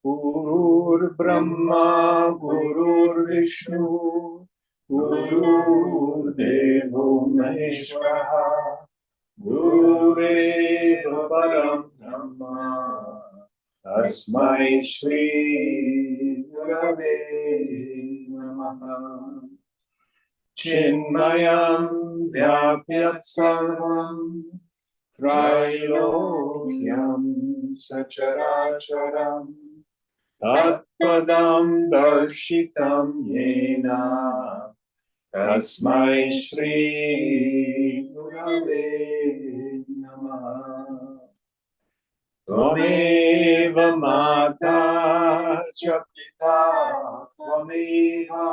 Gurur Brahma, Gurur Vishnu, Gurur Devo Maheshwara, Gurureva Param Brahma, Tasmai Shri Gurave Namaha. Chinmayam Vyapyat Sarvam Trailokyam Sacharacharam Tatpadam Darshitam Yena Tasmai Shri Gurave Namaha. Tvameva Mata Cha Pita Tvameva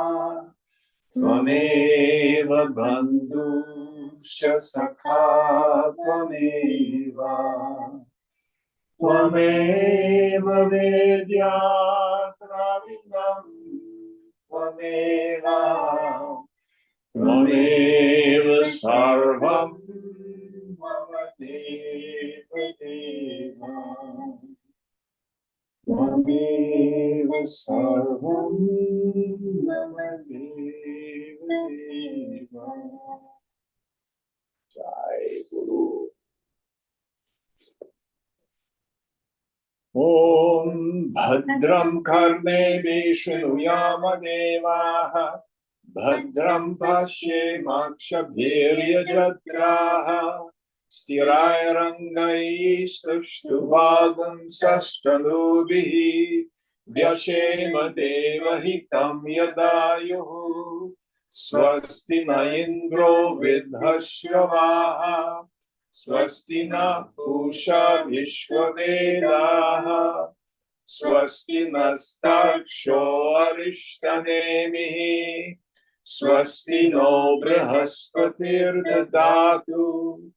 Tvameva Bandhuscha Sakha Tvameva Tvameva Vedyatra Vidam Tvameva Tvameva Sarvam Mama Deva Deva Tvameva Sarvam Mama Deva Deva. Jai Guru. Om Bhadram Karne Vishnuyama Devaha Bhadram Pashe Makshabhirya Jatraha Stirai Rangai Stushtuvavam Sastanubihi Vyashema Devahitam Yadayuhu Swasti na Indro Vidhashravaha Swasti na Pusha Vishwavedaha Swasti nastaksho arishtanemihi Swasti no Brihaspatir dadatu.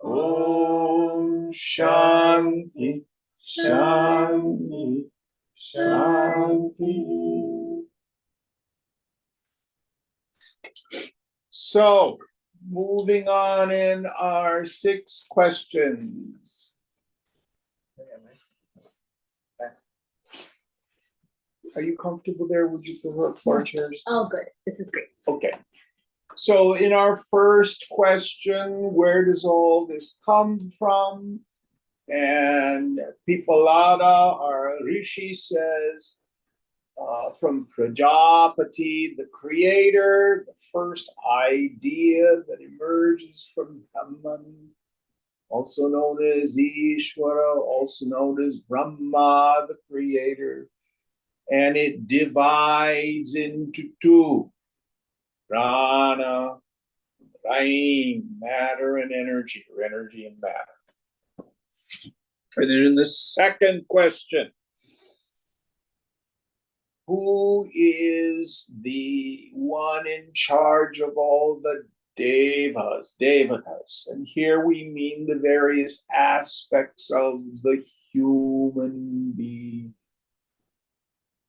Om Shanti Shanti Shanti. So, moving on in our 6 questions. Are you comfortable there? Would you prefer 4 chairs? Oh, good. This is great. Okay. So in our first question, where does all this come from? And Pipalada, our Rishi, says, from Prajapati, the creator, the first idea that emerges from Brahman, also known as Ishvara, also known as Brahma, the creator. And it divides into 2. Prana, rain, matter and energy, or energy and matter. And then in the second question, who is the one in charge of all the devatas? And here we mean the various aspects of the human being.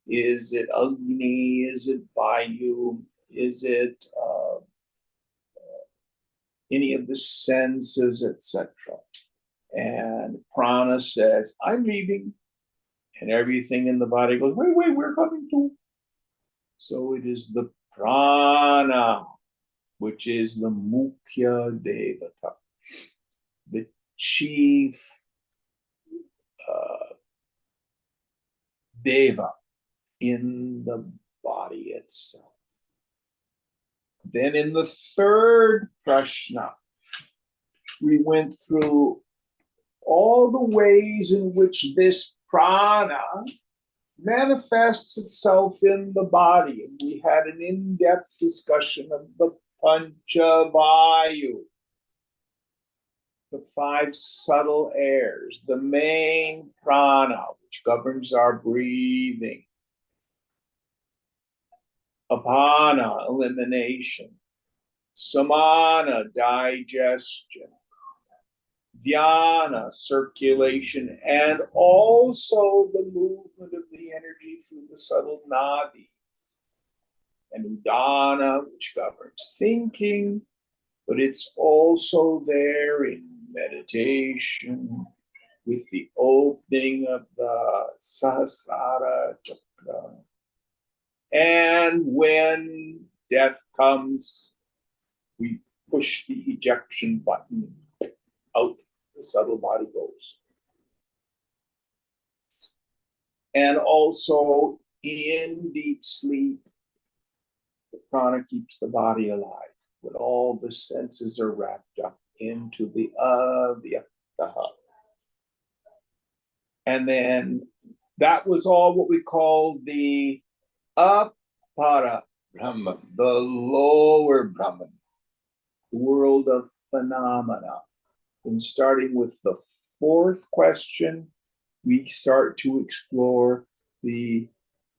Is it Agni? Is it Vayu? Is it any of the senses, etc.? And Prana says, I'm leaving. And everything in the body goes, wait, we're coming too. So it is the Prana, which is the Mukhya Devata, the chief Deva in the body itself. Then in the third Prashna, we went through all the ways in which this prana manifests itself in the body. And we had an in-depth discussion of the Panchavayu, the 5 subtle airs, the main prana, which governs our breathing. Apana, elimination. Samana, digestion. Dhyana, circulation, and also the movement of the energy through the subtle nadis. And Udana, which governs thinking, but it's also there in meditation, with the opening of the Sahasrara Chakra. And when death comes, we push the ejection button out, the subtle body goes. And also in deep sleep, the prana keeps the body alive when all the senses are wrapped up into the avyaktaha. And then that was all what we call the apara Brahman, the lower Brahman, the world of phenomena. And starting with the fourth question, we start to explore the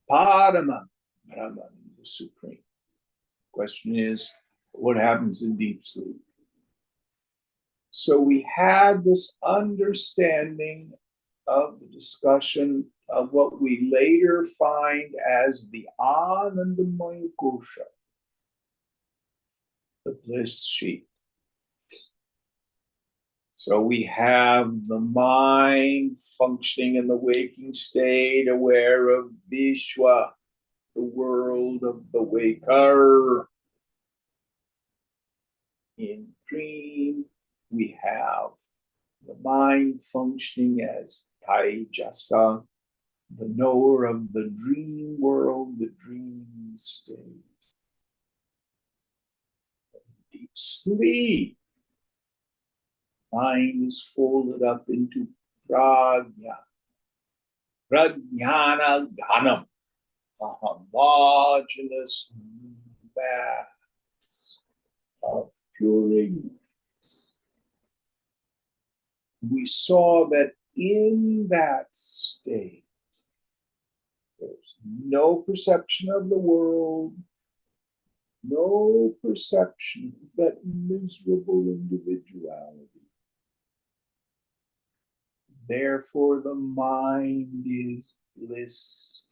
Padma Brahman, the supreme. Question is, what happens in deep sleep? So we had this understanding of the discussion of what we later find as the Anandamaya Kosha, the bliss sheet. So we have the mind functioning in the waking state, aware of Vishwa, the world of the waker. In dream, we have the mind functioning as Taijasa, the knower of the dream world, the dream state. Deep sleep, mind is folded up into prajna, prajnana dhanam, a homogeneous mass of pure ignorance. We saw that in that state, there's no perception of the world, no perception of that miserable individuality. Therefore, the mind is blissful.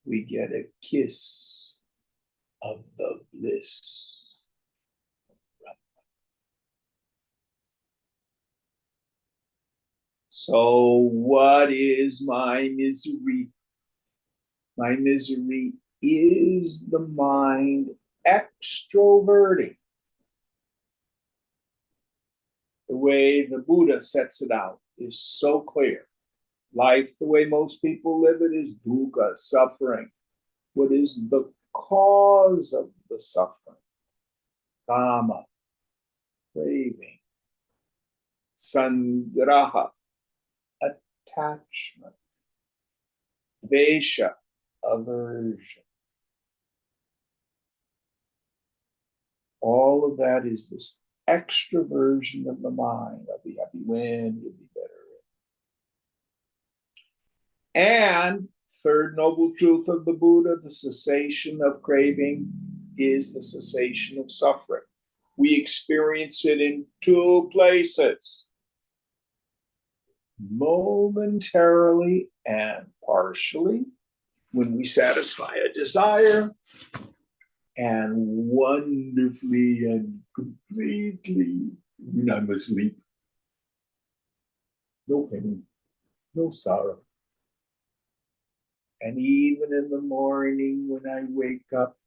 We get a kiss of the bliss. So, what is my misery? My misery is the mind extroverting. The way the Buddha sets it out is so clear. Life, the way most people live it, is dukkha, suffering. What is the cause of the suffering? Kama, craving. Sangraha, attachment. Vesha, aversion. All of that is this extroversion of the mind. I'll be happy when, you'll be better. And third noble truth of the Buddha, the cessation of craving is the cessation of suffering. We experience it in two places. Momentarily and partially, when we satisfy a desire, and wonderfully and completely when I'm asleep. No pain, no sorrow. And even in the morning when I wake up,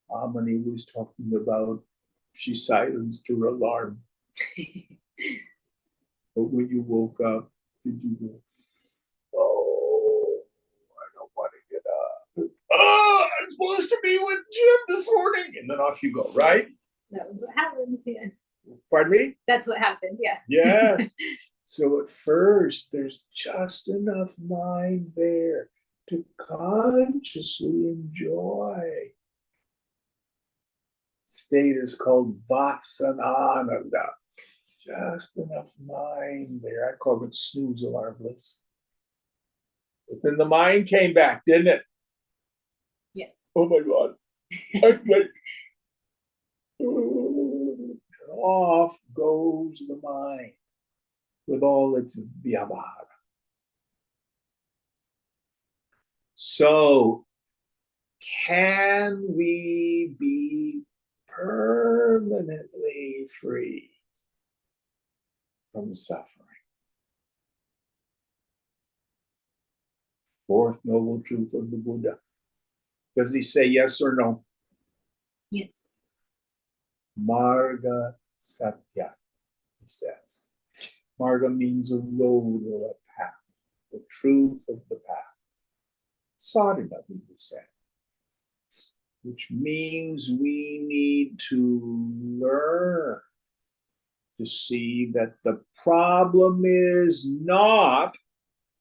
Amani was talking about she silenced her alarm. But when you woke up, did you go, oh, I don't want to get up. Oh, I'm supposed to be with Jim this morning. And then off you go, right? That was what happened. Yeah. Pardon me? That's what happened. Yeah. Yes. So at first, there's just enough mind there to consciously enjoy. State is called Vasanananda. Just enough mind there. I call it snooze alarm bliss. But then the mind came back, didn't it? Yes. Oh my God. Off goes the mind with all its vyavahara. So, can we be permanently free? from suffering. Fourth noble truth of the Buddha. Does he say yes or no? Yes. Marga Satya, he says. Marga means a road or a path, the truth of the path. Sadhana, we would say, which means we need to learn to see that the problem is not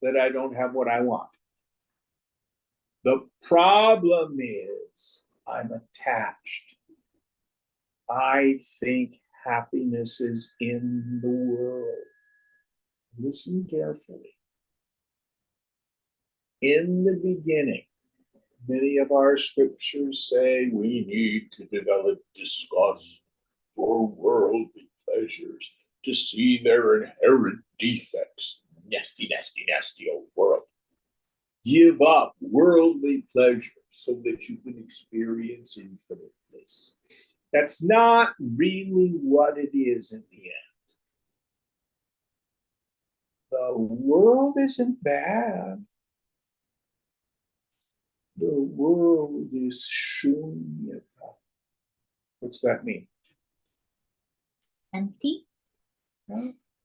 that I don't have what I want. The problem is I'm attached. I think happiness is in the world. Listen carefully. In the beginning, many of our scriptures say we need to develop disgust for worldly pleasures, to see their inherent defects. Nasty, nasty, nasty old world. Give up worldly pleasure so that you can experience infinite bliss. That's not really what it is in the end. The world isn't bad. The world is shunyata. What's that mean? Empty.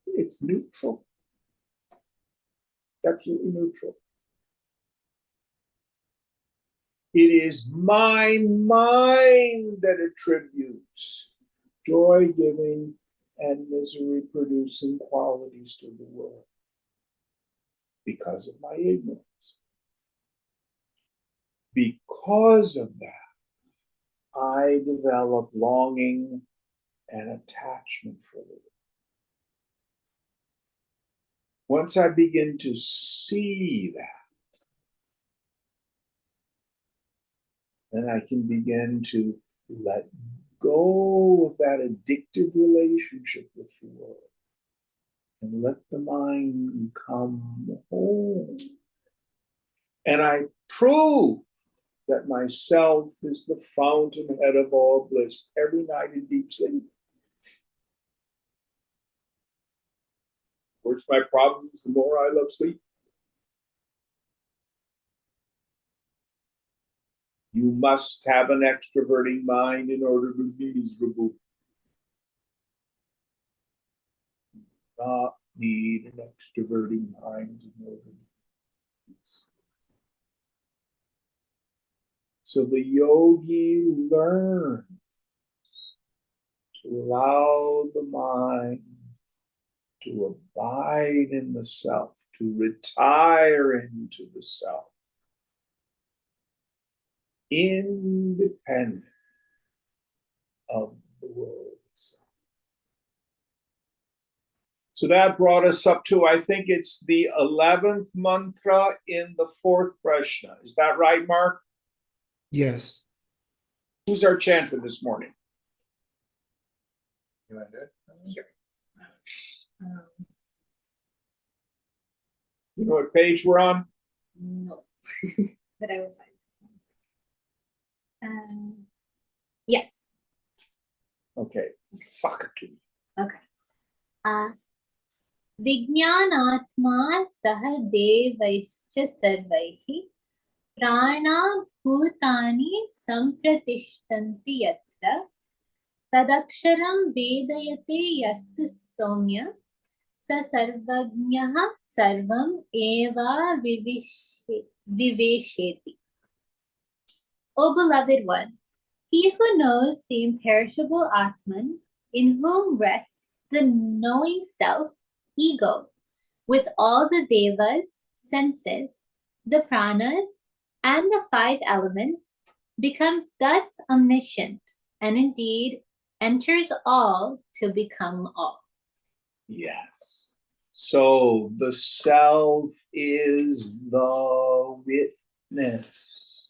It's neutral. Absolutely neutral. It is my mind that attributes joy-giving and misery-producing qualities to the world because of my ignorance. Because of that, I develop longing and attachment for it. Once I begin to see that, then I can begin to let go of that addictive relationship with the world and let the mind come home. And I prove that myself is the fountainhead of all bliss every night in deep sleep. Where's my problems? The more I love sleep. You must have an extroverting mind in order to be miserable. You do not need an extroverting mind in order to be peace. So the yogi learns to allow the mind to abide in the self, to retire into the self, independent of the world itself. So that brought us up to, I think it's the 11th mantra in the 4th Prashna. Is that right, Mark? Yes. Who's our chanter this morning? You want to do it? Sure. You know what page we're on? No, but I will find. Yes. Okay, suck it to me. Okay. Vijnanatma saha devaischa sarvaihi prana bhutani sampratishtanti yatra tadaksharam vedayate yastu somya sa sarvajnaha sarvam eva vivesheti. O beloved one, he who knows the imperishable Atman, in whom rests the knowing self, ego, with all the devas, senses, the pranas, and the 5 elements, becomes thus omniscient, and indeed enters all to become all. Yes. So the self is the witness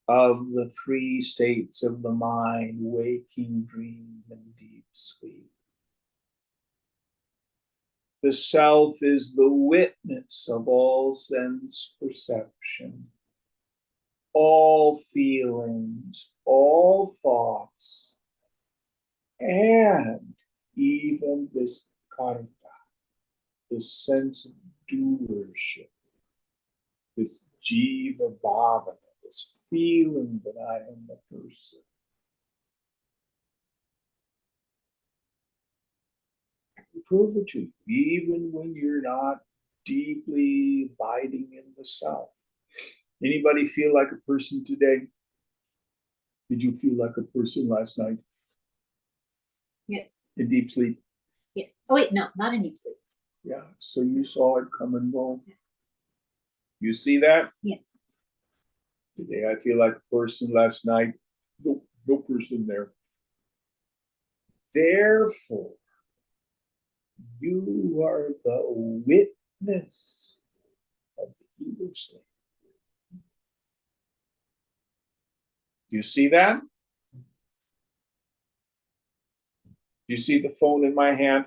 of the 3 states of the mind: waking, dream, and deep sleep. The self is the witness of all sense perception, all feelings, all thoughts, and even this karta, this sense of doership, this jiva bhavana, this feeling that I am the person. I can prove it to you, even when you're not deeply abiding in the self. Anybody feel like a person today? Did you feel like a person last night Yes. in deep sleep? Yes. Oh wait, no, not in deep sleep. Yeah, so you saw it come and go. You see that? Yes. Today I feel like a person last night. No, no person there. Therefore, you are the witness of the ego state. Do you see that? Do you see the phone in my hand?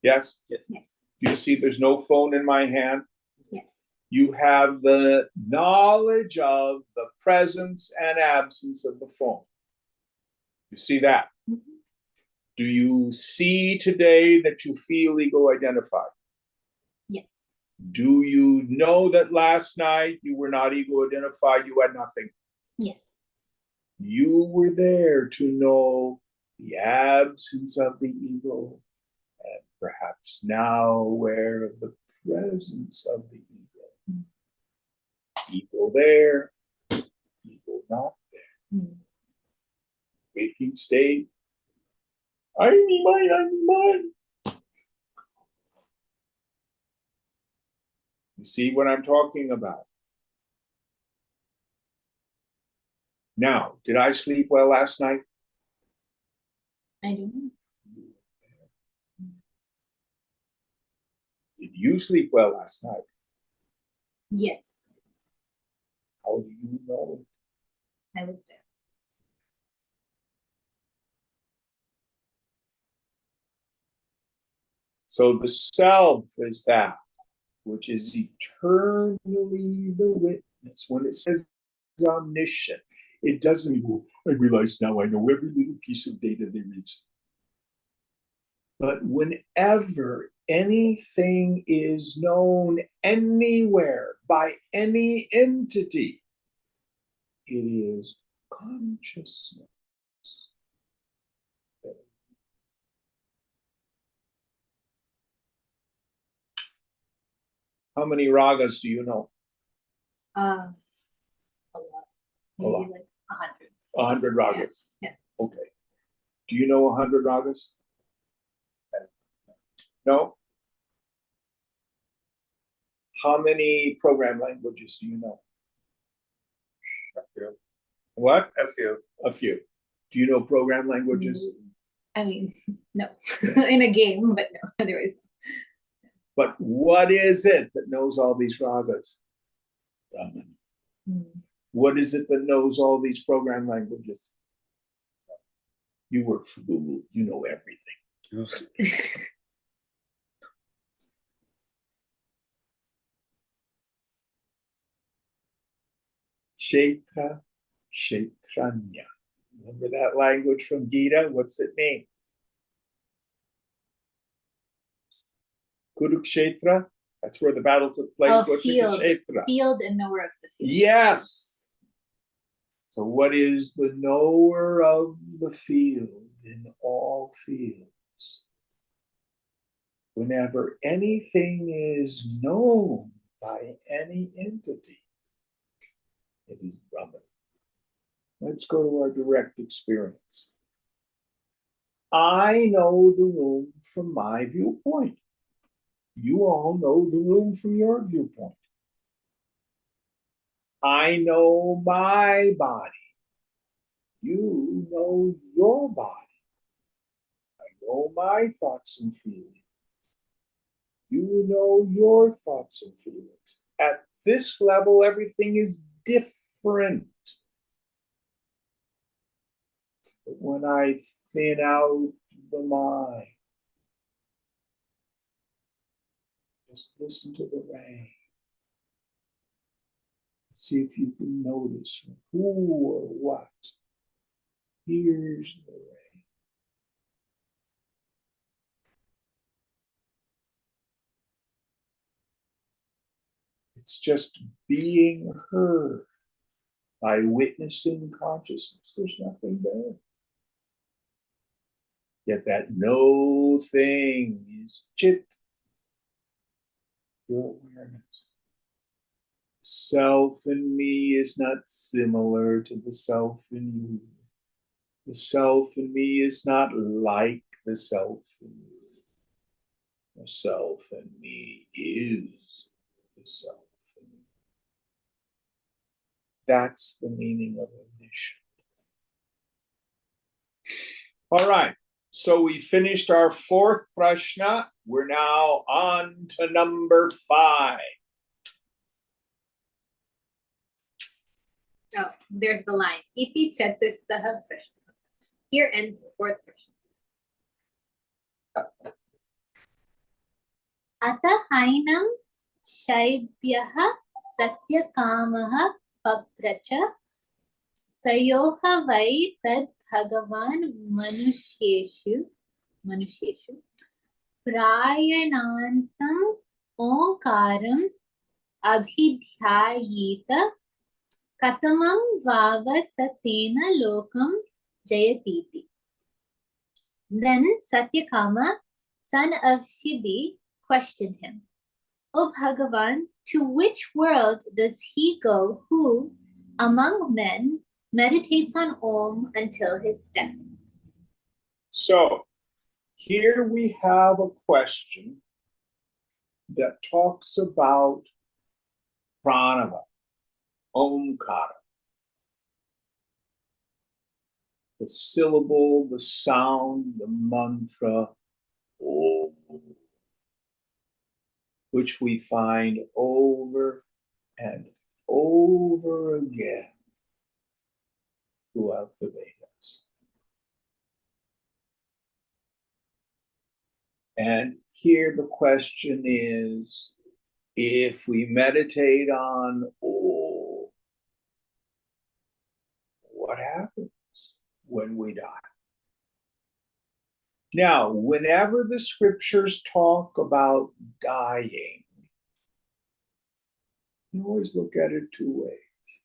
Yes? Yes. Yes. Do you see there's no phone in my hand? Yes. You have the knowledge of the presence and absence of the phone. You see that? Mm-hmm. Do you see today that you feel ego identified? Yes. Do you know that last night you were not ego identified? You had nothing. Yes. You were there to know the absence of the ego, and perhaps now aware of the presence of the ego. Mm-hmm. Ego there, ego not there. Mm-hmm. Waking state. I need mine. You see what I'm talking about? Now, did I sleep well last night? I don't know. Did you sleep well last night? Yes. How do you know? I was there. So the self is that which is eternally the witness. When it says omniscient, it doesn't go, I realize now I know every little piece of data there is. But whenever anything is known anywhere by any entity, it is consciousness. How many ragas do you know? A lot. Maybe lot. like 100. 100 ragas. Yeah. Okay. Do you know 100 ragas? No? How many program languages do you know? A few. What? A few. A few. Do you know program languages? I mean, no. In a game, but no. Otherwise. But what is it that knows all these ragas? Brahman. What is it that knows all these program languages? You work for Google. You know everything. Kshetra, Kshetranya. Remember that language from Gita? What's it mean? Kurukshetra? That's where the battle took place. Oh, What's field. a Kshetra? Field and knower of the field. Yes. So what is the knower of the field in all fields? Whenever anything is known by any entity, it is Brahman. Let's go to our direct experience. I know the room from my viewpoint. You all know the room from your viewpoint. I know my body. You know your body. I know my thoughts and feelings. You know your thoughts and feelings. At this level, everything is different. But when I thin out the mind, just listen to the rain. See if you can notice who or what hears the rain. It's just being heard by witnessing consciousness. There's nothing there. Yet that no thing is chit, your awareness. Self in me is not similar to the self in you. The self in me is not like the self in you. The self in me is the self in you. That's the meaning of omniscience. All right. So we finished our fourth prashna. We're now on to number 5. Oh, there's the line. Iti chaturthaha prashna. Here ends the fourth prashna. Ata hainam shaibhyaha satyakamaha papracha sayoha vai tad bhagavan manusheshu prayanantam omkaram abhidhyayita katamam vava satena lokam jayatiti. Then Satyakama, son of Shibhi, questioned him, O Bhagavan, to which world does he go who, among men, meditates on Om until his death? So here we have a question that talks about pranava, omkara. The syllable, the sound, the mantra, Om, which we find over and over again throughout the Vedas. And here the question is, if we meditate on Om, what happens when we die? Now, whenever the scriptures talk about dying, you always look at it 2 ways.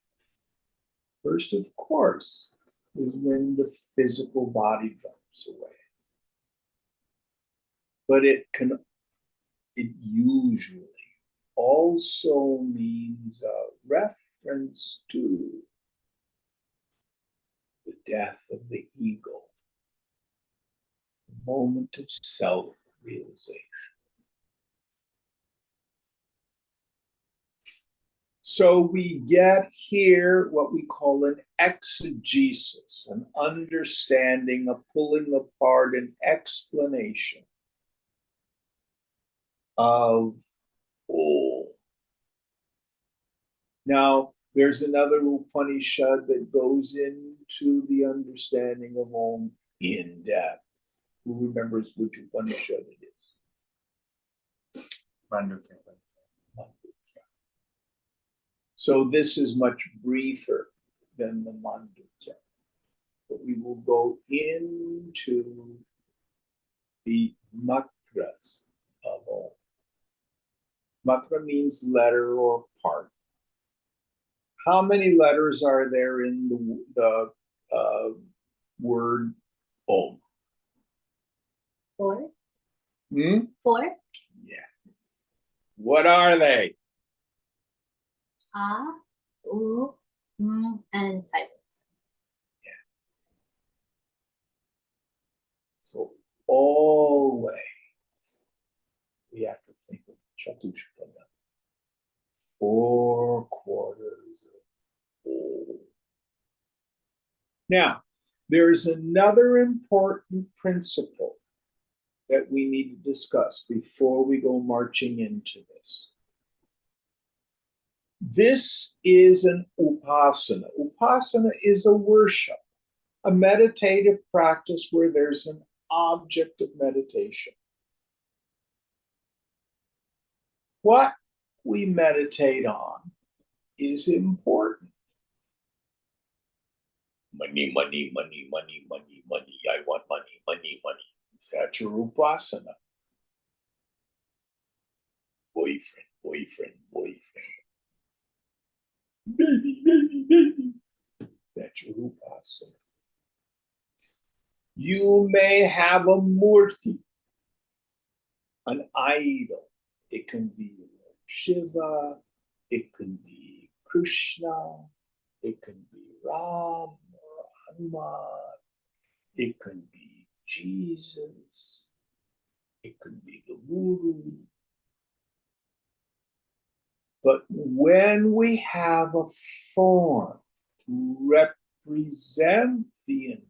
First, of course, is when the physical body drops away. But it usually also means a reference to the death of the ego, the moment of self-realization. So we get here what we call an exegesis, an understanding, a pulling apart, an explanation of Om. Now, there's another Upanishad that goes into the understanding of Om in depth. Who remembers which Upanishad it is? Mandukya. So this is much briefer than the Mandukya. But we will go into the matras of Om. Matra means letter or part. How many letters are there in the word Om? 4. Hmm? 4. Yes. What are they? A, U, and silence. So always we have to think of Chatushpada. 4 quarters of Om. Now, there's another important principle that we need to discuss before we go marching into this. This is an upasana. Upasana is a worship, a meditative practice where there's an object of meditation. What we meditate on is important. Money, money, money, money, money, money. I want money, money, money. Is that your upasana? Boyfriend, boyfriend, boyfriend. Baby, baby, baby. That's your upasana. You may have a murti, an idol. It can be Shiva, it can be Krishna, it can be Ram or Hanuman, it can be Jesus, it can be the Guru. But when we have a form to represent the infinite,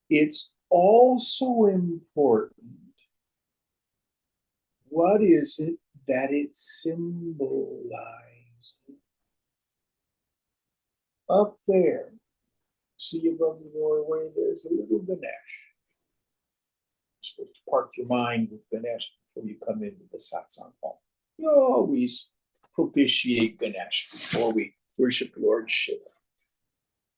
it's also important what is it that it symbolizes. Up there, see above the doorway, there's a little Ganesh. You're supposed to park your mind with Ganesh before you come into the satsang hall. You always propitiate Ganesh before we worship Lord Shiva.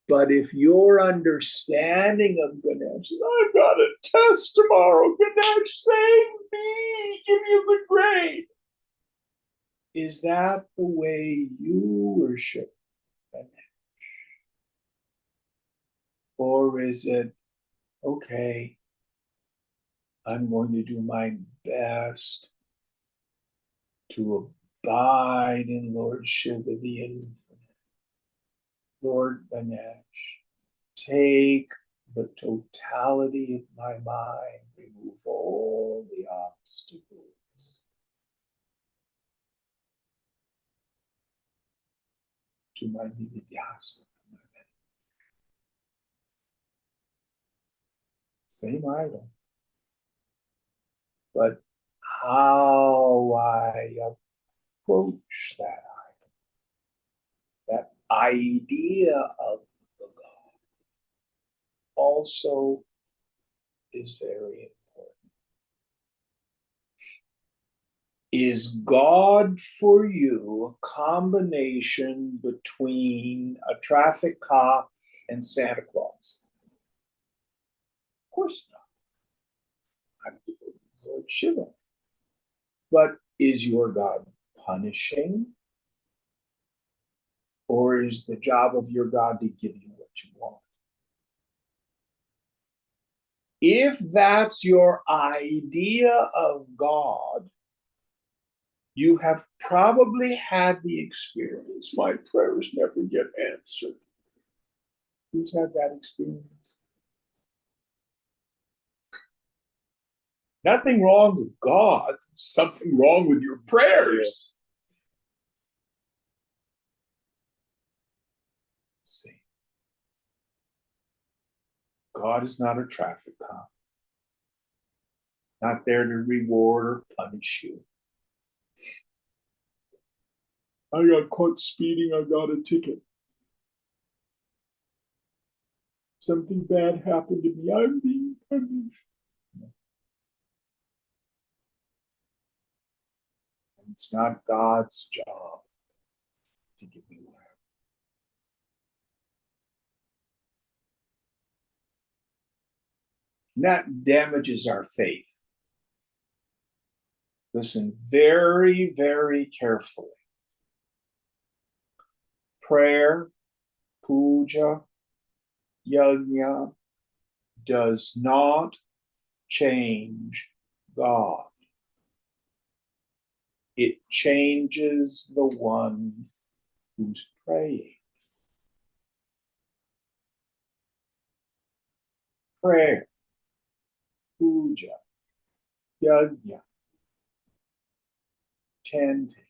But if your understanding of Ganesh is, I've got a test tomorrow, Ganesh, save me, give me a good grade. Is that the way you worship Ganesh? Or is it, okay, I'm going to do my best to abide in Lord Shiva, the infinite. Lord Ganesh, take the totality of my mind, remove all the obstacles to my nididhyasa. Same idol, but how I approach that idol, that idea of the God, also is very important. Is God for you a combination between a traffic cop and Santa Claus? Of course not. I'm Lord Shiva. But is your God punishing? Or is the job of your God to give you what you want? If that's your idea of God, you have probably had the experience, my prayers never get answered. Who's had that experience? Nothing wrong with God, something wrong with your prayers. See, God is not a traffic cop, not there to reward or punish you. I got caught speeding, I got a ticket. Something bad happened to me, I'm being punished. And it's not God's job to give me whatever. And that damages our faith. Listen very, very carefully. Prayer, puja, yajna does not change God. It changes the one who's praying. Prayer, puja, yajna, chanting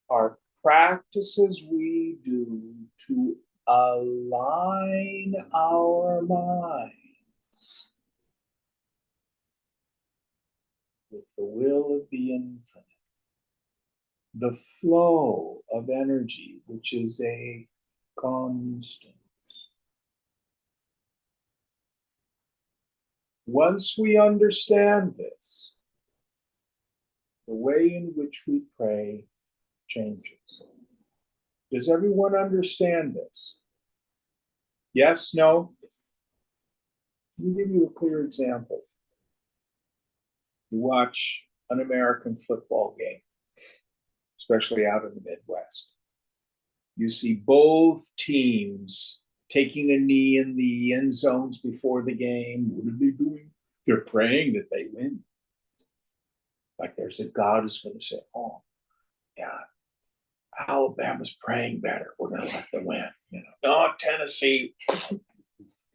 are practices we do to align our minds with the will of the infinite, the flow of energy, which is a constant. Once we understand this, the way in which we pray changes. Does everyone understand this? Yes, no? Let me give you a clear example. You watch an American football game, especially out in the Midwest. You see both teams taking a knee in the end zones before the game. What are they doing? They're praying that they win. Like there's a God who's going to say, oh, yeah, Alabama's praying better. We're going to let them win. You know, no, Tennessee.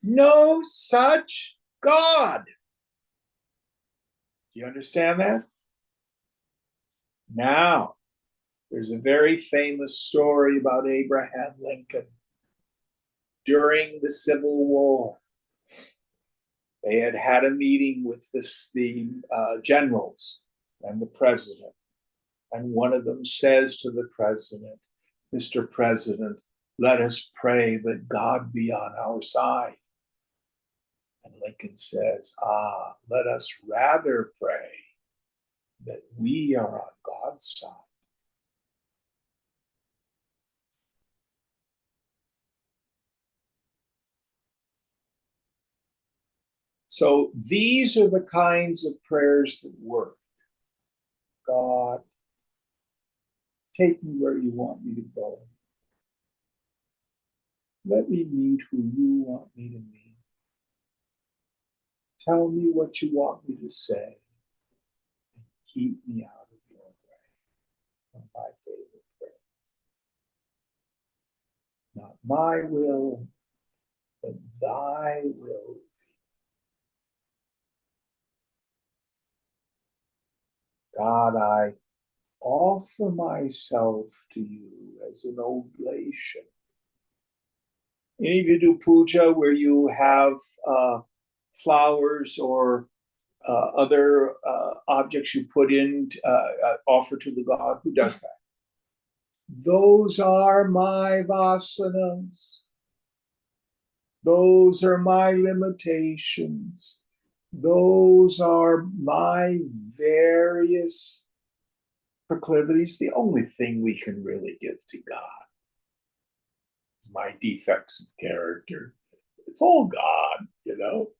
No such God. Do you understand that? Now, there's a very famous story about Abraham Lincoln during the Civil War. They had a meeting with the generals and the president. And one of them says to the president, Mr. President, let us pray that God be on our side. And Lincoln says, let us rather pray that we are on God's side. So these are the kinds of prayers that work. God, take me where you want me to go. Let me meet who you want me to meet. Tell me what you want me to say. And keep me out of your way. My favorite prayer. Not my will, but thy will. God, I offer myself to you as an oblation. Any of you do puja where you have flowers or other objects you put in, offer to the God? Who does that? Those are my vasanas. Those are my limitations. Those are my various proclivities. The only thing we can really give to God is my defects of character. It's all God, you know.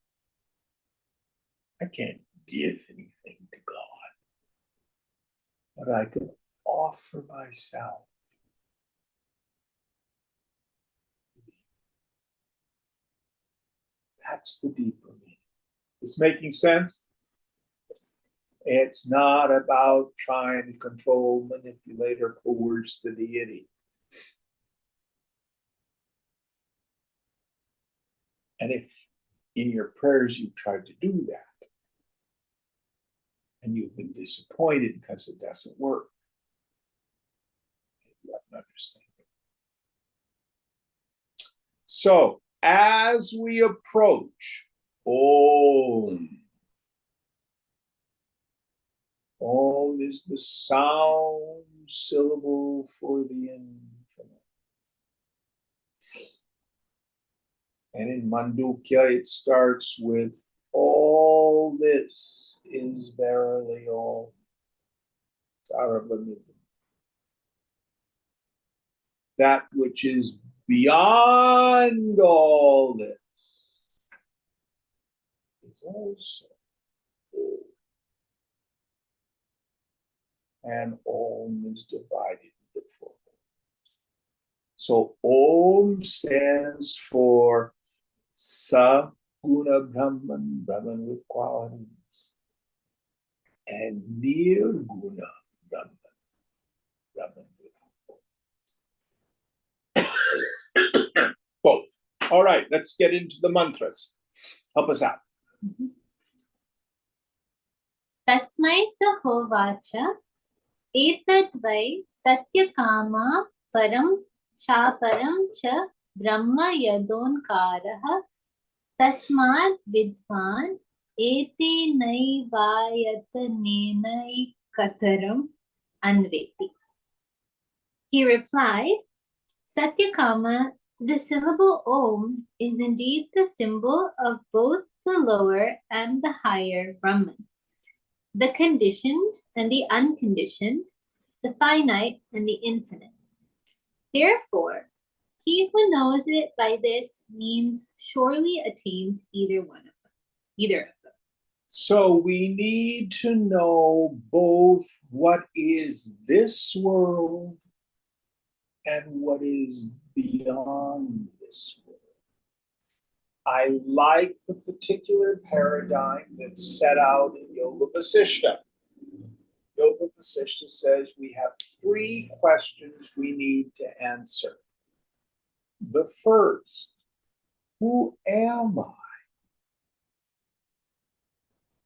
I can't give anything to God, but I can offer myself. That's the deeper meaning. Is making sense? It's not about trying to control, manipulate, or coerce the deity. And if in your prayers you've tried to do that, and you've been disappointed because it doesn't work, you have an understanding. So, as we approach Om, Om is the sound syllable for the infinite. And in Mandukya, it starts with, all this is verily all. That which is beyond all this is also all. And Om is divided into four. So Om stands for Sa Guna Brahman, Brahman with qualities, and Nirguna Brahman, Brahman without both. All right, let's get into the mantras. Help us out. Tasmai sahovacha etat vai satyakama param shaparam cha brahma yadonkarah tasmad vidvan ete naivayatanenai kataram anveti. He replied, Satyakama, the syllable Om, is indeed the symbol of both the lower and the higher Brahman, the conditioned and the unconditioned, the finite and the infinite. Therefore, he who knows it by this means surely attains either of them. So we need to know both what is this world and what is beyond this world. I like the particular paradigm that's set out in Yoga Vasishta. Yoga Vasishta says we have three questions we need to answer. The first, who am I?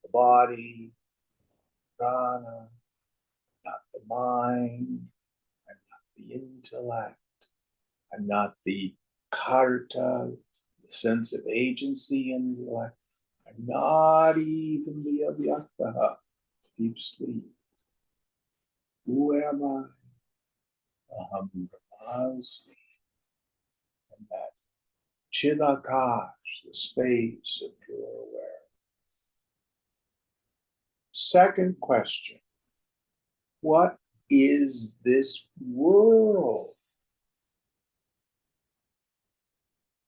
The body, prana, not the mind. I'm not the intellect. I'm not the karta, the sense of agency and intellect. I'm not even the avyaktaha, deep sleep. Who am I? Aham brahmasmi. And that chidakash, the space of pure awareness. Second question, what is this world?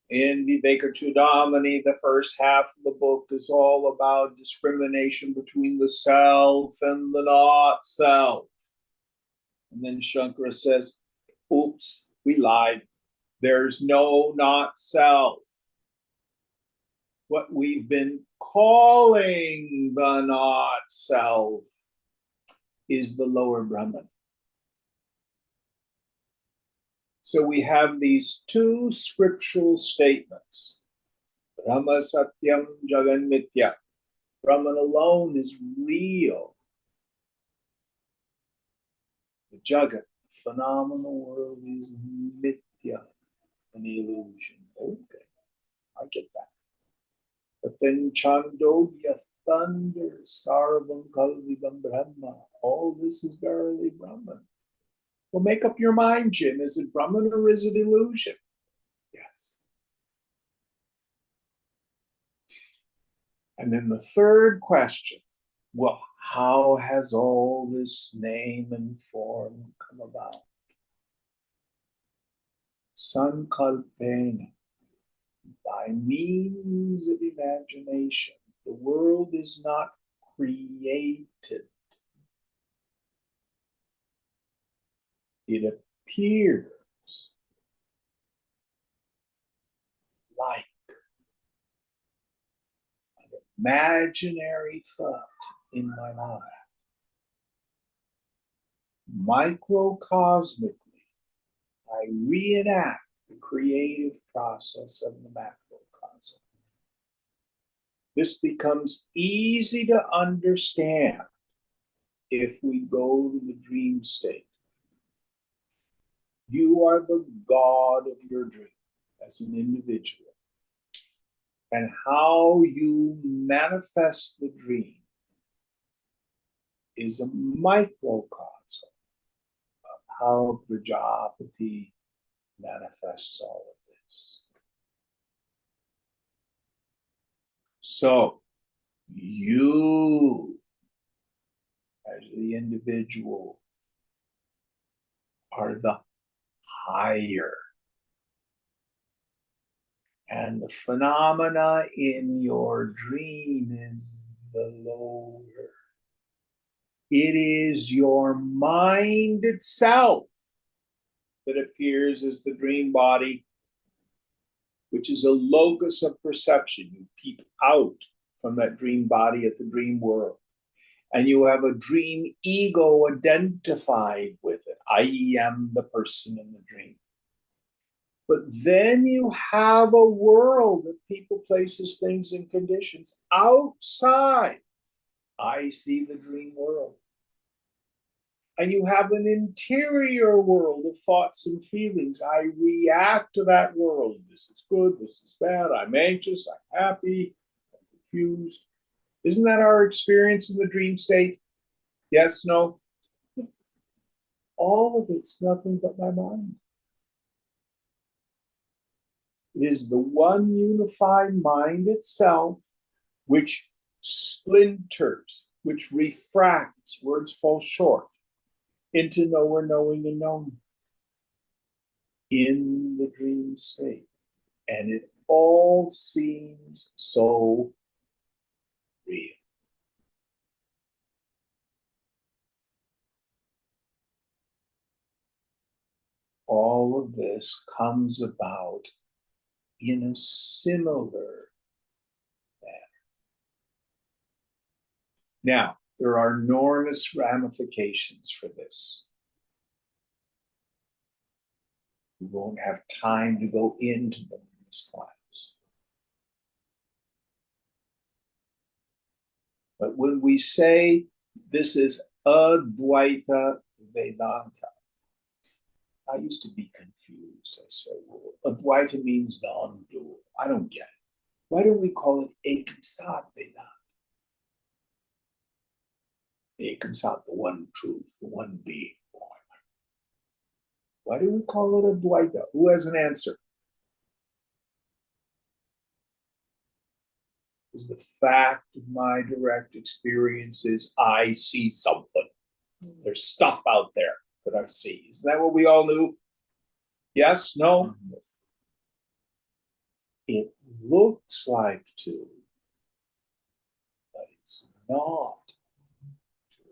In Vivekachudamani, the first half of the book is all about discrimination between the self and the not self. And then Shankara says, oops, we lied. There's no not self. What we've been calling the not self is the lower Brahman. So we have these two scriptural statements. Brahma Satyam Jagan Mithya. Brahman alone is real. The Jagat, the phenomenal world, is Mithya, an illusion. Okay, I get that. But then Chandogya thunders, Sarvam Kalvidam Brahma. All this is verily Brahman. Well, make up your mind, Jim. Is it Brahman or is it illusion? Yes. And then the third question, well, how has all this name and form come about? Sankalpena, by means of imagination. The world is not created. It appears like an imaginary thought in my mind. Microcosmically, I reenact the creative process of the macrocosm. This becomes easy to understand if we go to the dream state. You are the God of your dream as an individual. And how you manifest the dream is a microcosm of how Prajapati manifests all of this. So, you, as the individual, are the higher. And the phenomena in your dream is the lower. It is your mind itself that appears as the dream body, which is a locus of perception. You peep out from that dream body at the dream world. And you have a dream ego identified with it. I am the person in the dream. But then you have a world of people, places, things, and conditions outside. I see the dream world. And you have an interior world of thoughts and feelings. I react to that world. This is good, this is bad, I'm anxious, I'm happy, I'm confused. Isn't that our experience in the dream state? Yes, no? Yes. All of it's nothing but my mind. It is the one unified mind itself which splinters, which refracts, words fall short, into knower, knowing, and known in the dream state. And it all seems so real. all of this comes about in a similar manner. Now, there are enormous ramifications for this. We won't have time to go into them in this class. But when we say this is Advaita Vedanta, I used to be confused. I said, well, Advaita means non-dual. I don't get it. Why don't we call it Ekam Sat Vedanta? Ekam Sat, the one truth, the one being. Why do we call it Advaita? Who has an answer? Is the fact of my direct experience is I see something. There's stuff out there that I see. Is that what we all knew? Yes? No? It looks like two, but it's not two.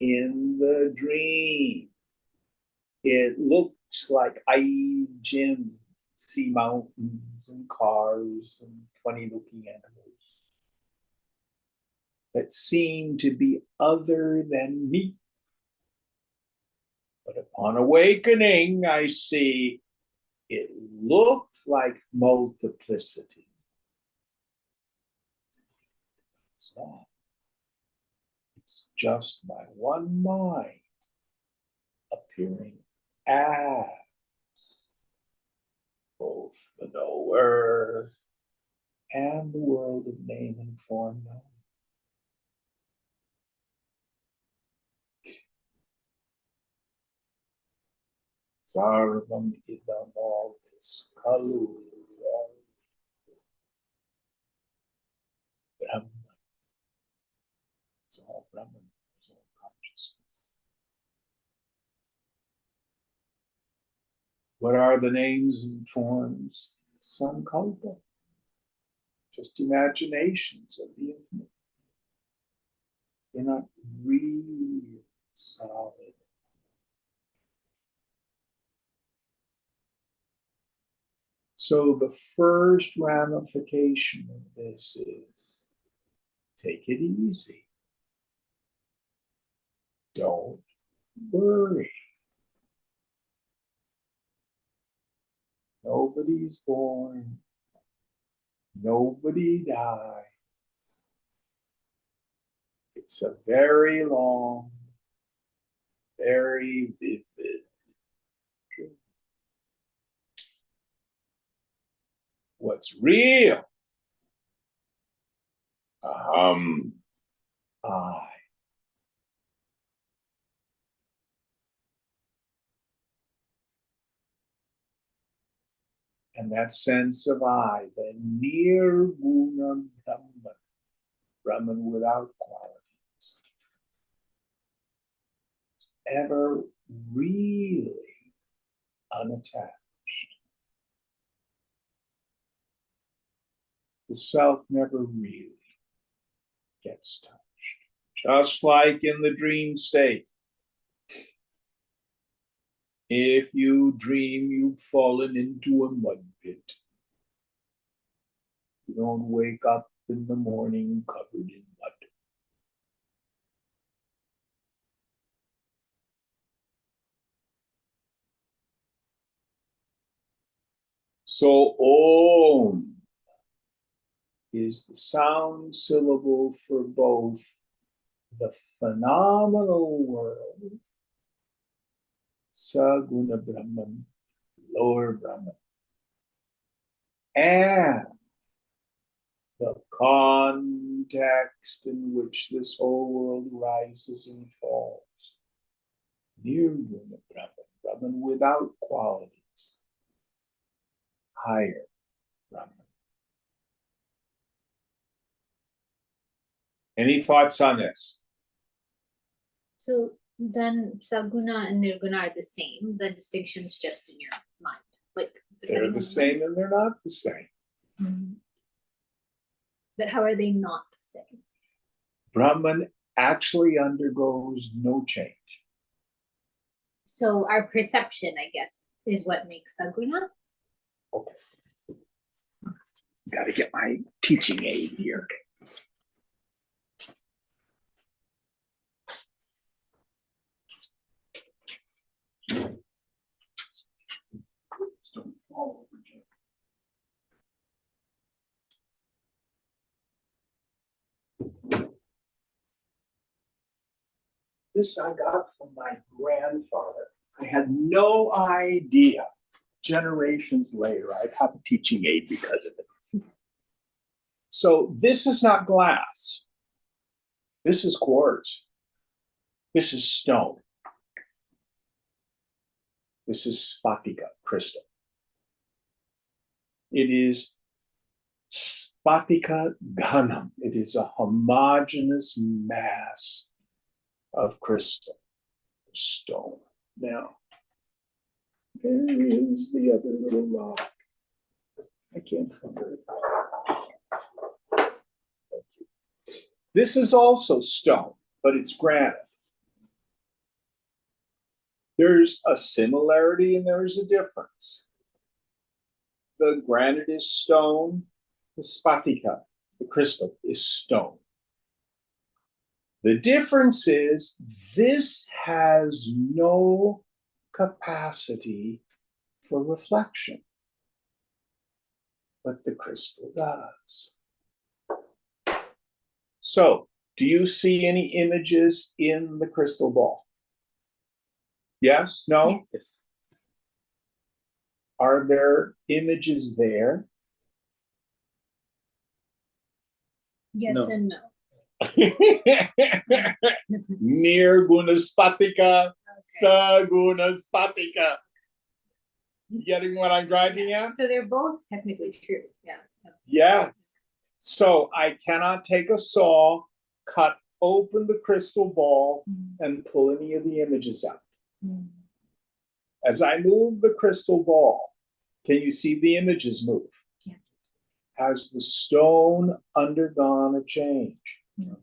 In the dream, it looks like I, Jim, see mountains and cars and funny looking animals that seem to be other than me. But upon awakening, I see it looked like multiplicity. It's not. It's just my one mind appearing as both the knower and the world of name and form known. Sarvam idam, all this kalu Brahman. It's all Brahman, it's all consciousness. What are the names and forms? Sankalpa. Just imaginations of the infinite. They're not really solid. So the first ramification of this is take it easy. Don't worry. Nobody's born. Nobody dies. It's a very long, very vivid dream. What's real? I. And that sense of I, the Nirguna Brahman, Brahman without qualities, ever really unattached. The self never really gets touched. Just like in the dream state. If you dream you've fallen into a mud pit, you don't wake up in the morning covered in mud. So Om is the sound syllable for both the phenomenal world, Saguna Brahman, lower Brahman, and the context in which this whole world rises and falls. Nirguna Brahman, Brahman without qualities, higher Brahman. Any thoughts on this? So then Saguna and Nirguna are the same. The distinction's just in your mind. Like They're the same and they're not the same. Mm-hmm. But how are they not the same? Brahman actually undergoes no change. So our perception, I guess, is what makes saguna. Okay. Got to get my teaching aid here. Don't fall over, Jim. This I got from my grandfather. I had no idea. Generations later, I'd have a teaching aid because of it. So this is not glass. This is quartz. This is stone. This is spatika, crystal. It is spatika ghanam. It is a homogeneous mass of crystal, stone. Now, there is the other little rock. I can't find it. This is also stone, but it's granite. There's a similarity and there's a difference. The granite is stone, the spatika, the crystal, is stone. The difference is this has no capacity for reflection, but the crystal does. So, do you see any images in the crystal ball? Yes? No? Yes. Are there images there? Yes No. and no. Nirgunaspatika, Okay. sagunaspatika. You getting what I'm driving at? So they're both technically true. Yeah. Yes. So I cannot take a saw, cut open the crystal ball, and pull any of the images out. As I move the crystal ball, can you see the images move? Yeah. Has the stone undergone a change? No.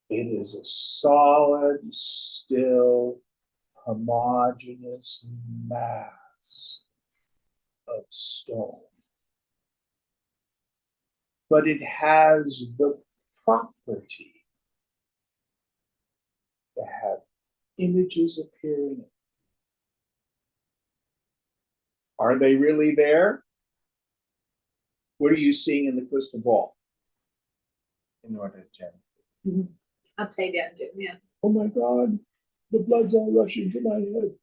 It is a solid, still, homogeneous mass of stone. But it has the property to have images appearing. Are they really there? What are you seeing in the crystal ball? Inverted gem. Upside down, Jim. Yeah. Oh my God, the blood's all rushing to my head.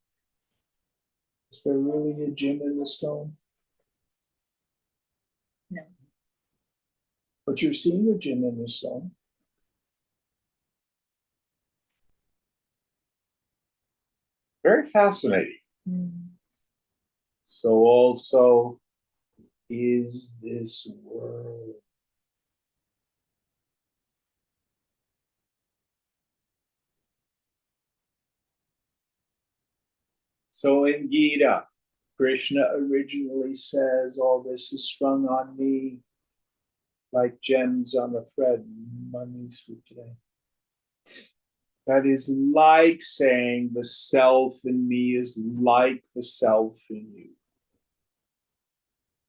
Is there really a gem in the stone? No. But you're seeing a gem in the stone. Very fascinating. So also is this world. So in Gita, Krishna originally says, all this is strung on me like gems on a thread. Mani Sutra. That is like saying the self in me is like the self in you.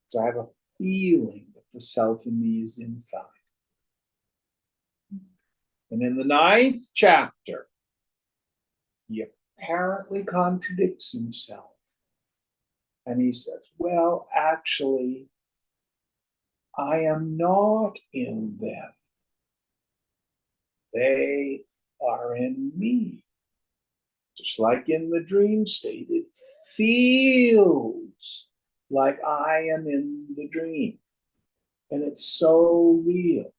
So I have a feeling that the self in me is inside. And in the 9th chapter, he apparently contradicts himself. And he says, well, actually, I am not in them. They are in me. Just like in the dream state, it feels like I am in the dream. And it's so real.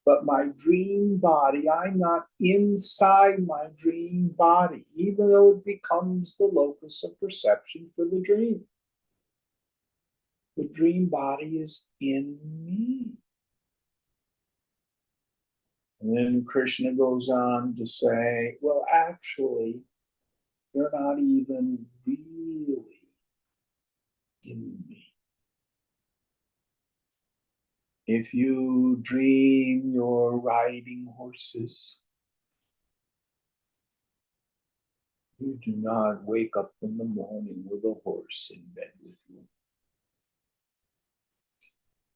But my dream body, I'm not inside my dream body, even though it becomes the locus of perception for the dream. The dream body is in me. And then Krishna goes on to say, well, actually, you're not even really in me. If you dream you're riding horses, you do not wake up in the morning with a horse in bed with you.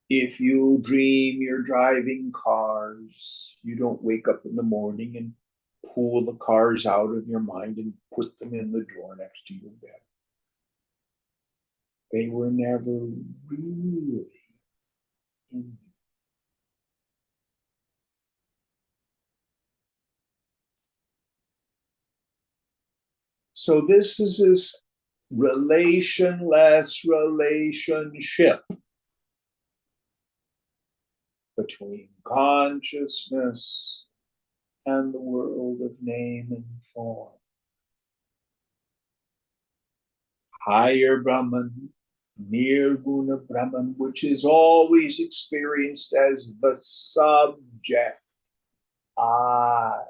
If you dream you're driving cars, you don't wake up in the morning and pull the cars out of your mind and put them in the drawer next to your bed. They were never really in you. So this is this relationless relationship between consciousness and the world of name and form. Higher Brahman, Nirguna Brahman, which is always experienced as the subject, I.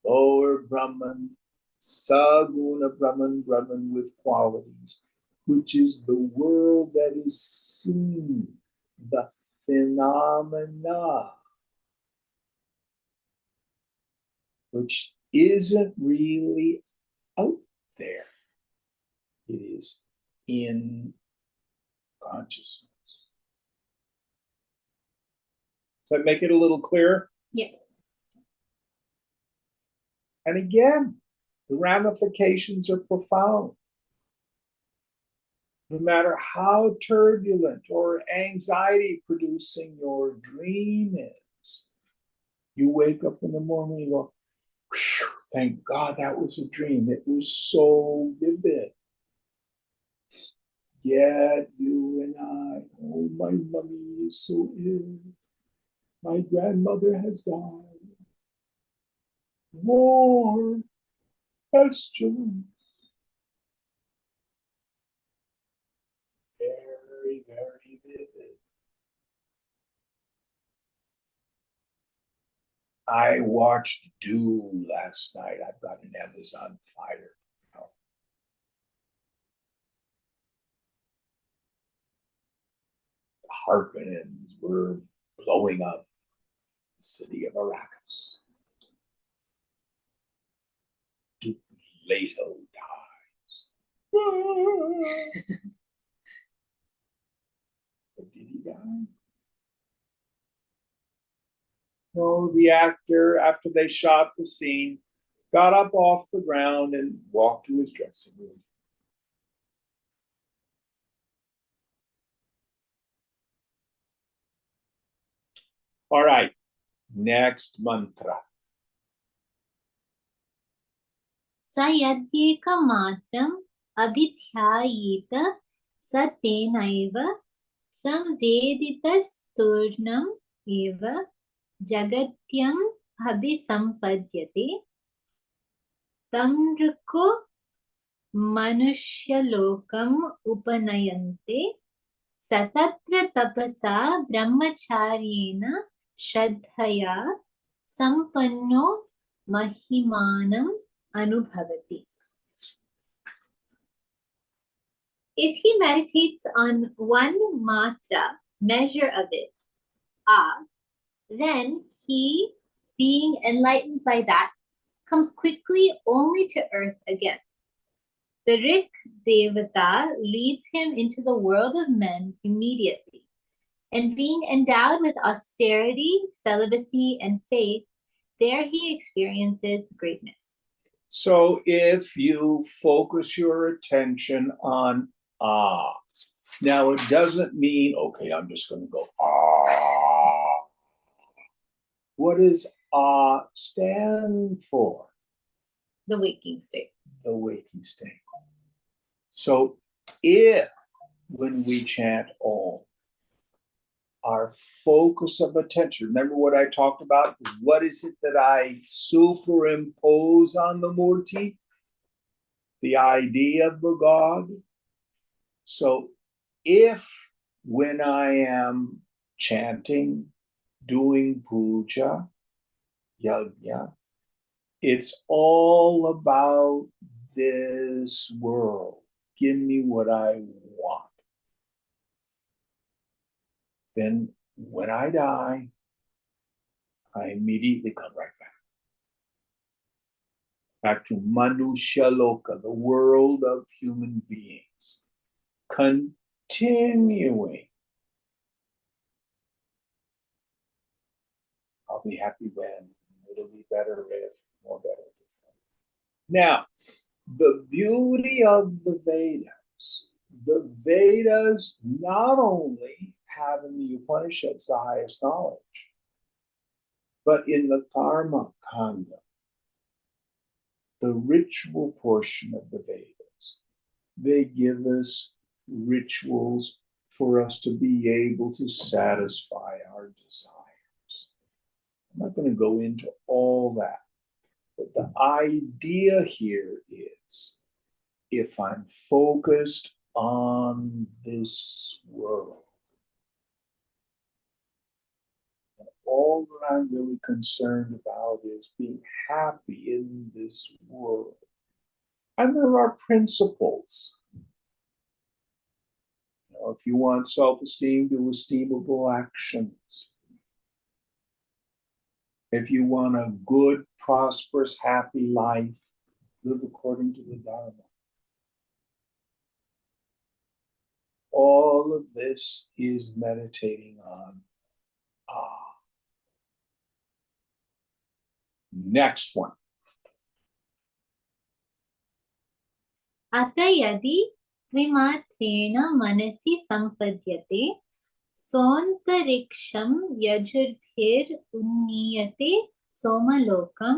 Lower Brahman, Saguna Brahman, Brahman with qualities, which is the world that is seen, the phenomena, which isn't really out there. It is in consciousness. Does that make it a little clearer? Yes. And again, the ramifications are profound. No matter how turbulent or anxiety producing your dream is, you wake up in the morning and go, thank God that was a dream. It was so vivid. Yet you and I, oh, my mommy is so ill. My grandmother has died. More pestilence. Very, very vivid. I watched Dew last night. I've got an Amazon Fire. The Harkonnens were blowing up the city of Arrakis. Duke Leto dies. But did he die? No, the actor, after they shot the scene, got up off the ground and walked to his dressing room. All right, next mantra. Sayadyekamatram abhityayita satenaiva samveditasturnam eva jagatyam abhisampadyate tamruko manushyalokam upanayante satatra tapasa brahmacharyena shraddhaya sampanno mahimanam anubhavati. If he meditates on one matra, measure of it, then he, being enlightened by that, comes quickly only to earth again. The Rik Devata leads him into the world of men immediately, and being endowed with austerity, celibacy, and faith, there he experiences greatness. So if you focus your attention on ah, now it doesn't mean, okay, I'm just going to go ah. What does ah stand for? The waking state. The waking state. So if, when we chant Om, our focus of attention, remember what I talked about? What is it that I superimpose on the Murti? The idea of the God. So if when I am chanting, doing puja, yajna, it's all about this world. Give me what I want. then when I die, I immediately come right back to Manushya Loka, the world of human beings, continuing. I'll be happy when, it'll be better if, more better if. Now, the beauty of the Vedas not only have in the Upanishads the highest knowledge, but in the Karma Kanda, the ritual portion of the Vedas, they give us rituals for us to be able to satisfy our desires. I'm not going to go into all that, but the idea here is if I'm focused on this world, and all that I'm really concerned about is being happy in this world. And there are principles. If you want self-esteem, do esteemable actions. If you want a good, prosperous, happy life, live according to the Dharma. All of this is meditating on ah. Next one. अत यदि त्रिमात्रेण मनसि सम्पद्यते सोऽन्तरिक्षं यजुर्भिरुन्नीयते सोमलोकं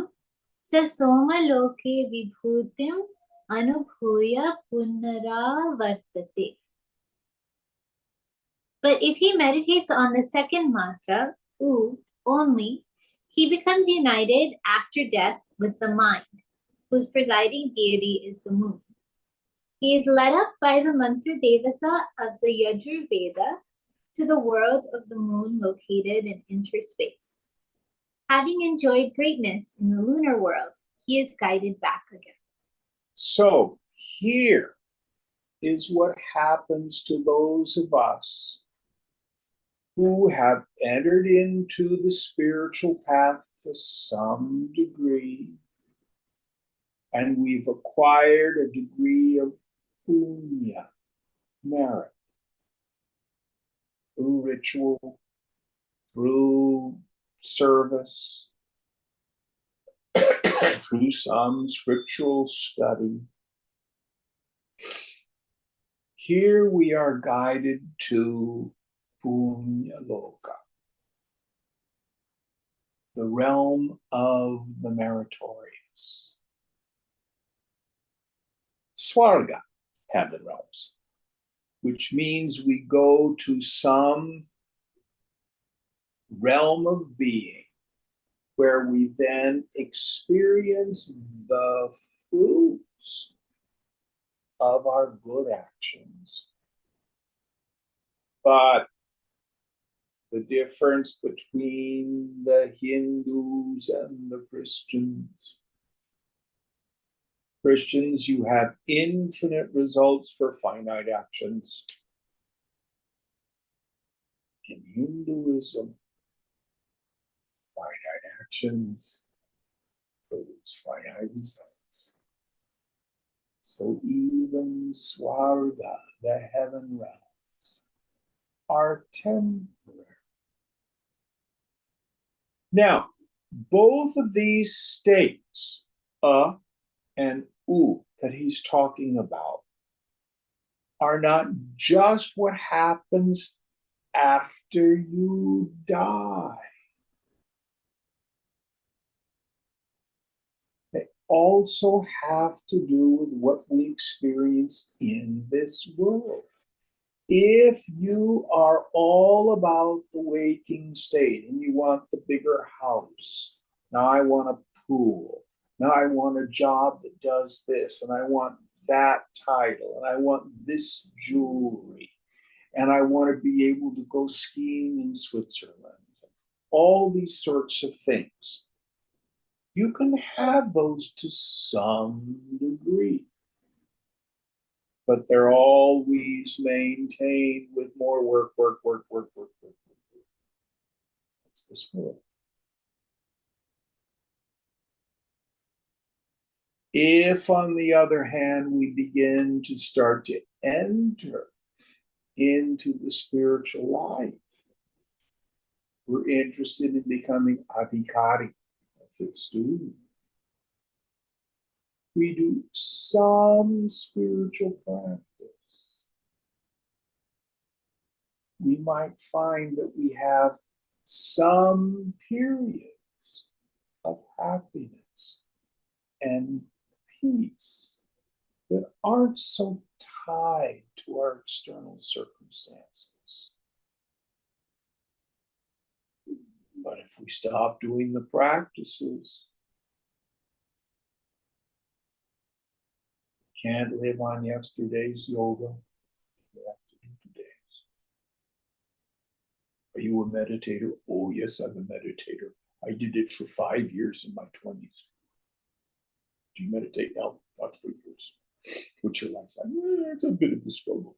स सोमलोके विभूतिम् अनुभूय पुनरावर्तते. But if he meditates on the second mantra, U, only, he becomes united after death with the mind, whose presiding deity is the moon. He is led up by the mantra devata of the Yajur Veda to the world of the moon located in interspace. Having enjoyed greatness in the lunar world, he is guided back again. So here is what happens to those of us who have entered into the spiritual path to some degree, and we've acquired a degree of punya, merit, through ritual, through service, through some scriptural study. Here we are guided to Punya Loka, the realm of the meritorious. Swarga, heaven realms, which means we go to some realm of being where we then experience the fruits of our good actions. But the difference between the Hindus and the Christians, you have infinite results for finite actions. In Hinduism, finite actions produce finite results. So even Swarga, the heaven realms, are temporary. Now, both of these states, and U, that he's talking about, are not just what happens after you die. They also have to do with what we experience in this world. If you are all about the waking state and you want the bigger house, now I want a pool, now I want a job that does this, and I want that title, and I want this jewelry, and I want to be able to go skiing in Switzerland, all these sorts of things. You can have those to some degree, but they're always maintained with more work. That's this world. If, on the other hand, we begin to start to enter into the spiritual life, we're interested in becoming adhikari, a fit student. We do some spiritual practice. We might find that we have some periods of happiness and peace that aren't so tied to our external circumstances. But if we stop doing the practices, we can't live on yesterday's yoga. We have to do today's. Are you a meditator? Oh, yes, I'm a meditator. I did it for 5 years in my 20s. Do you meditate now? Not for years. What's your life like? It's a bit of a struggle.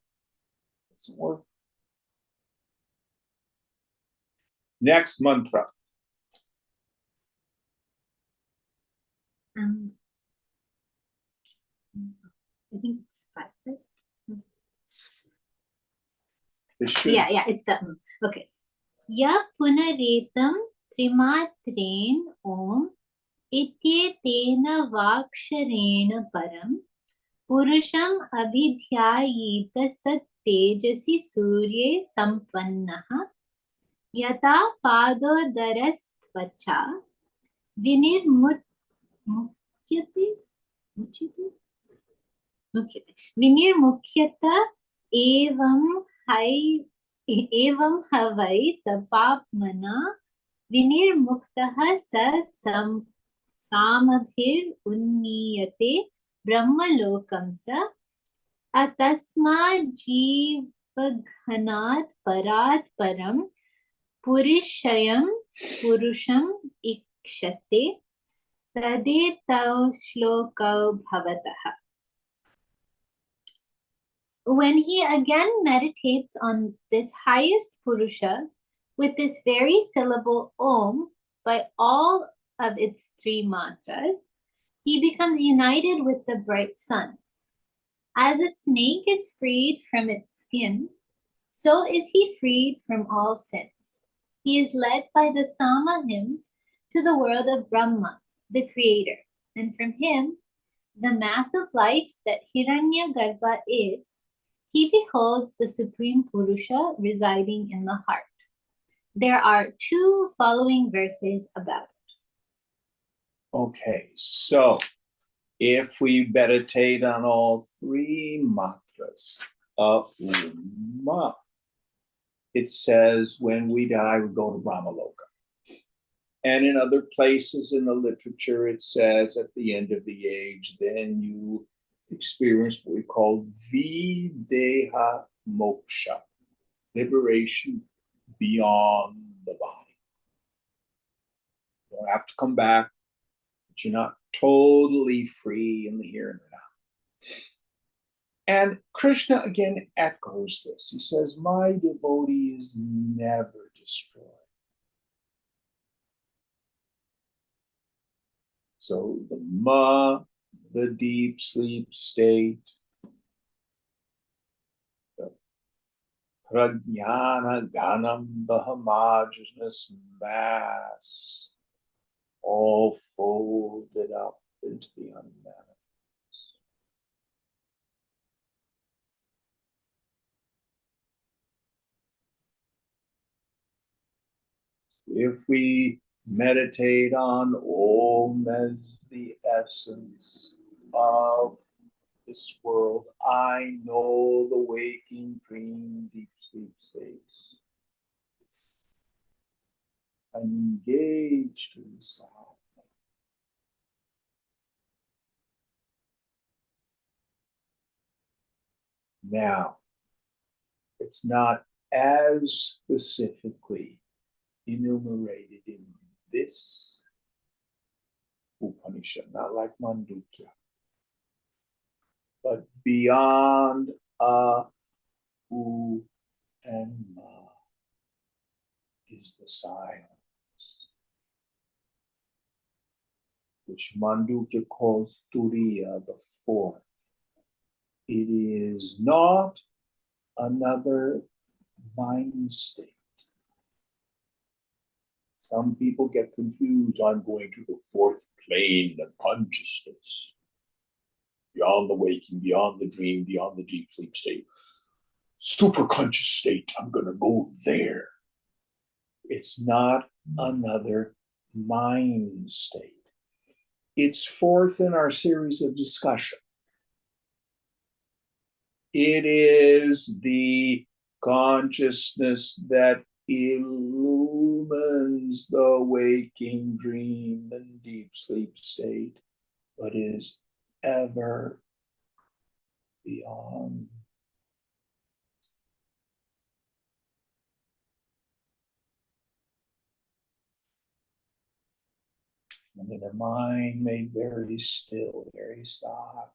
It doesn't work. Next mantra. I think it's 5, right? Yeah, it's the okay. Ya punaretam trimatren om ityetena vaksharena param purusham abhidhyayita sat tejasi surye sampannaha yata padodarastvacha vinirmukyate विनिर्मुख्यत एवं हवै सपाप्मना विनिर्मुक्तः स सामभिरुन्नीयते ब्रह्मलोकं स अतस्माज्जीवघनात् परात् परं पुरुषम् इक्षते तदेतौ श्लोकौ भवतः. When he again meditates on this highest Purusha with this very syllable Om by all of its 3 mantras, he becomes united with the bright sun. As a snake is freed from its skin, so is he freed from all sins. He is led by the Sama hymns to the world of Brahma, the creator, and from him, the massive life that Hiranyagarbha is, he beholds the Supreme Purusha residing in the heart. There are 2 following verses about it. Okay, so if we meditate on all 3 mantras of Uma, it says when we die, we go to Brahmaloka. And in other places in the literature, it says at the end of the age, then you experience what we call Videha Moksha, liberation beyond the body. You don't have to come back, but you're not totally free in the here and the now. And Krishna again echoes this. He says, my devotee is never destroyed. So the ma, the deep sleep state, the prajnana ganam, the homogeneous mass, all folded up into the unmanifest. If we meditate on Om as the essence of this world, I know the waking, dream, deep sleep states. I'm engaged in sound. Now, it's not as specifically enumerated in this Upanishad, not like Mandukya, but beyond U and Ma is the silence. which Mandukya calls Turiya, the fourth. It is not another mind state. Some people get confused. I'm going to the fourth plane of consciousness, beyond the waking, beyond the dream, beyond the deep sleep state. Superconscious state, I'm going to go there. It's not another mind state. It's fourth in our series of discussion. It is the consciousness that illumines the waking, dream, and deep sleep state, but is ever beyond. And in a mind made very still, very soft.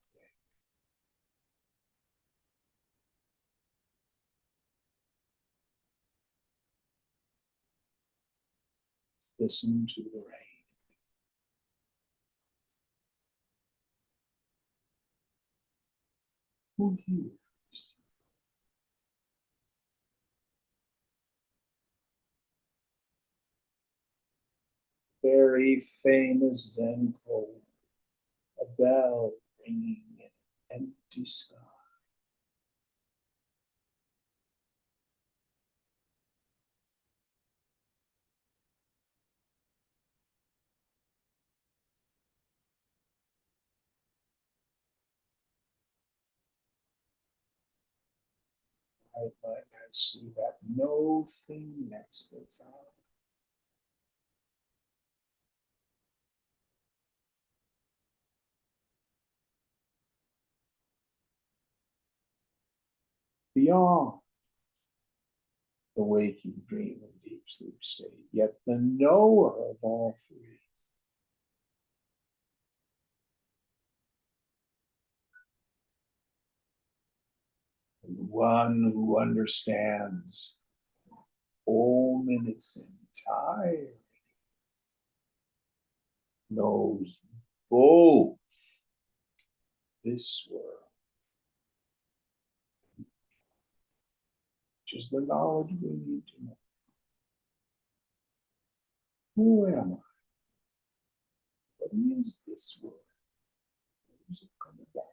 Listen to the rain. Who hears? Very famous Zen poem, a bell ringing in an empty sky. I see that no thingness that's out. Beyond the waking, dream, and deep sleep state, yet the knower of all three. And the one who understands Om in its entirety knows both this world, which is the knowledge we need to know. Who am I? What is this world? Where is it coming back?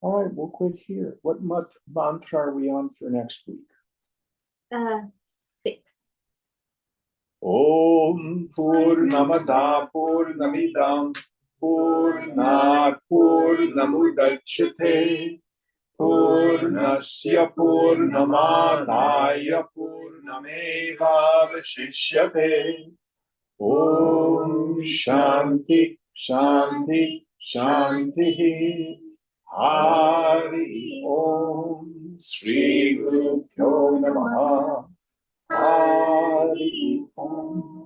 All right, we'll quit here. What mantra are we on for next week? 6. Om Purnamada Purnamidam Purnat Purnamudachyate Purnasya Purnamadaya Purnameva Vashishyate. Om Shanti Shanti Shanti. Hari Om Sri Guru Pyo Namaha. Hari Om.